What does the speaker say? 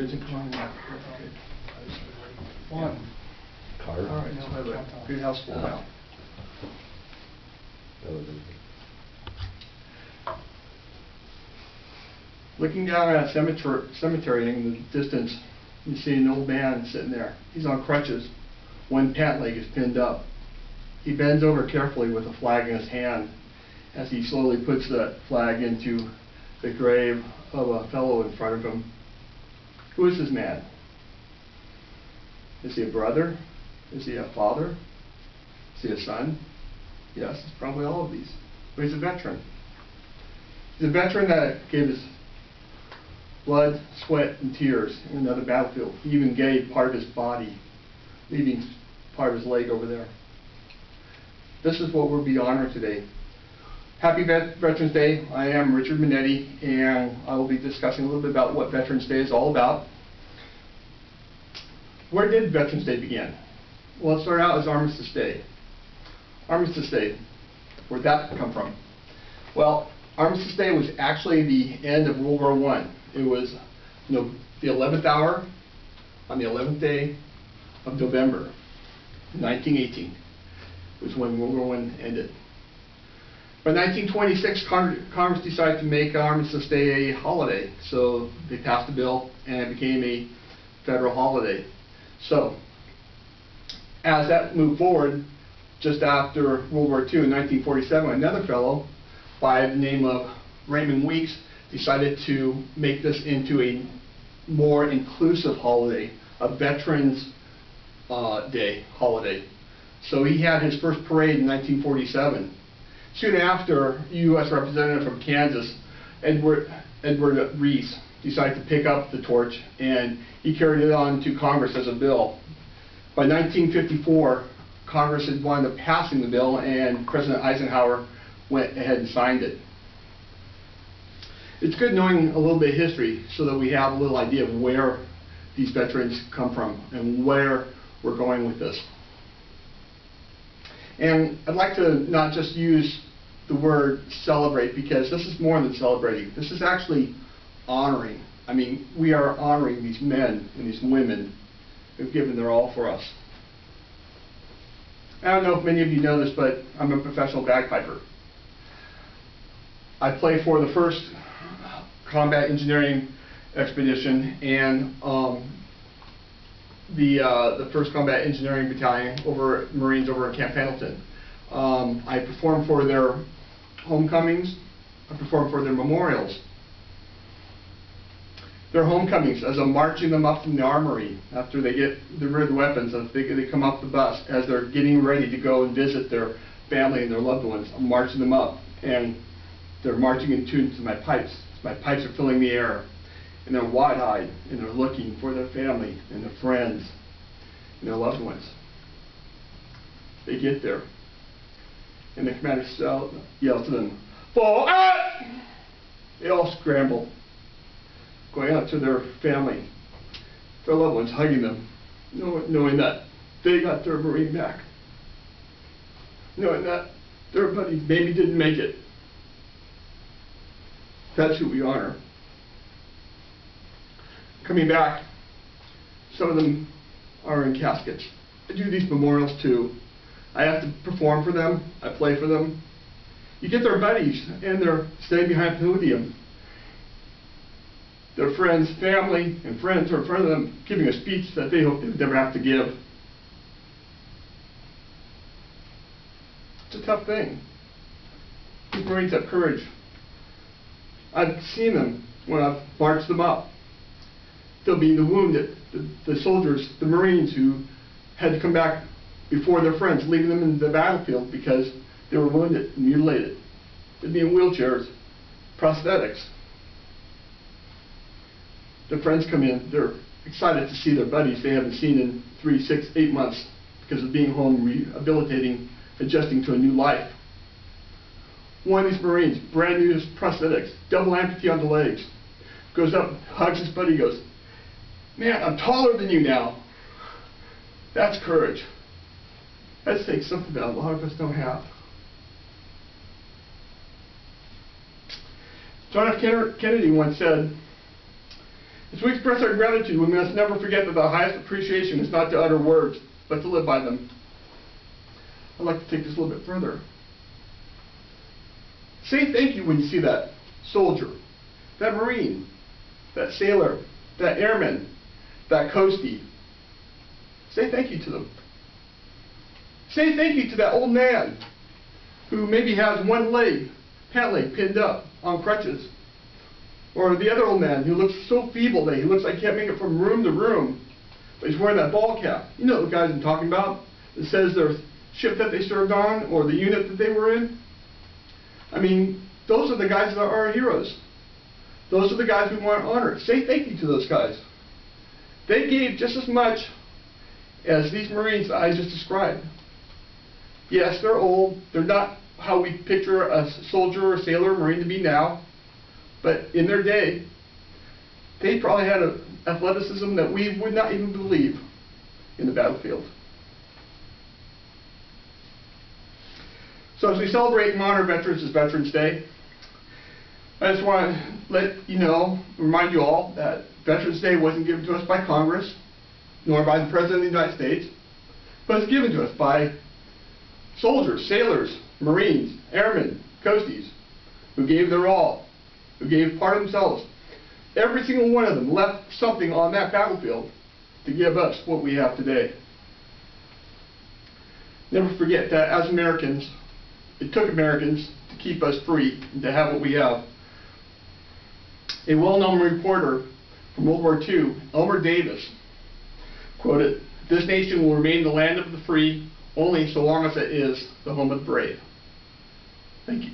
Vision, come on. Okay. One. Card. All right, so I have a greenhouse full now. Looking down at a cemetery in the distance, you see an old man sitting there. He's on crutches. One pant leg is pinned up. He bends over carefully with a flag in his hand as he slowly puts that flag into the grave of a fellow in front of him. Who is this man? Is he a brother? Is he a father? Is he a son? Yes, it's probably all of these. But he's a veteran. He's a veteran that gave his blood, sweat, and tears in another battlefield. He even gave part of his body, leaving part of his leg over there. This is what we'll be honoring today. Happy Veterans Day. I am Richard Monetti, and I will be discussing a little bit about what Veterans Day is all about. Where did Veterans Day begin? Well, it started out as Armistice Day. Armistice Day, where'd that come from? Well, Armistice Day was actually the end of World War I. It was the 11th hour on the 11th day of November 1918 was when World War I ended. By 1926, Congress decided to make Armistice Day a holiday, so they passed a bill and it became a federal holiday. So, as that moved forward, just after World War II in 1947, another fellow by the name of Raymond Weeks decided to make this into a more inclusive holiday, a Veterans Day holiday. So he had his first parade in 1947. Soon after, U.S. Representative from Kansas, Edward Reese, decided to pick up the torch, and he carried it on to Congress as a bill. By 1954, Congress had wound up passing the bill, and President Eisenhower went ahead and signed it. It's good knowing a little bit of history so that we have a little idea of where these veterans come from and where we're going with this. And I'd like to not just use the word celebrate, because this is more than celebrating. This is actually honoring. I mean, we are honoring these men and these women who've given their all for us. I don't know if many of you know this, but I'm a professional bagpiper. I play for the 1st Combat Engineering Expedition and the 1st Combat Engineering Battalion over Marines over in Camp Pendleton. I perform for their homecomings. I perform for their memorials. Their homecomings, as I'm marching them up from the armory after they get rid of the weapons, as they come off the bus, as they're getting ready to go and visit their family and their loved ones, I'm marching them up, and they're marching in tune to my pipes. My pipes are filling the air, and they're wide-eyed, and they're looking for their family and their friends and their loved ones. They get there, and the commander yells to them, "Fall out!" They all scramble, going out to their family, their loved ones, hugging them, knowing that they got their Marine back, knowing that their buddy maybe didn't make it. That's who we honor. Coming back, some of them are in caskets. I do these memorials too. I have to perform for them. I play for them. You get their buddies, and they're staying behind the podium. Their friends, family, and friends are in front of them giving a speech that they hope they would never have to give. It's a tough thing. These Marines have courage. I've seen them when I've marched them up. They'll be the wounded, the soldiers, the Marines who had to come back before their friends, leaving them in the battlefield because they were wounded and mutilated. They'd be in wheelchairs, prosthetics. Their friends come in, they're excited to see their buddies they haven't seen in 3, 6, 8 months because of being home, rehabilitating, adjusting to a new life. One of these Marines, brand new prosthetics, double amputee on the legs, goes up, hugs his buddy, goes, "Man, I'm taller than you now." That's courage. That takes something that a lot of us don't have. John F. Kennedy once said, As we express our gratitude, we must never forget that the highest appreciation is not to utter words, but to live by them. I'd like to take this a little bit further. Say thank you when you see that soldier, that Marine, that sailor, that airman, that coastie. Say thank you to them. Say thank you to that old man who maybe has one leg, pant leg, pinned up on crutches. Or the other old man who looks so feeble that he looks like he can't make it from room to room, but he's wearing that ball cap. You know the guys I'm talking about. It says their ship that they served on or the unit that they were in. I mean, those are the guys that are our heroes. Those are the guys we want to honor. Say thank you to those guys. They gave just as much as these Marines that I just described. Yes, they're old. They're not how we picture a soldier or sailor or Marine to be now. But in their day, they probably had an athleticism that we would not even believe in the battlefield. So as we celebrate and honor veterans as Veterans Day, I just want to let you know, remind you all that Veterans Day wasn't given to us by Congress, nor by the President of the United States, but it's given to us by soldiers, sailors, Marines, airmen, coasties, who gave their all, who gave part of themselves. Every single one of them left something on that battlefield to give us what we have today. Never forget that as Americans, it took Americans to keep us free and to have what we have. A well-known reporter from World War II, Elmer Davis, quoted, "This nation will remain the land of the free only so long as it is the home of the brave." Thank you.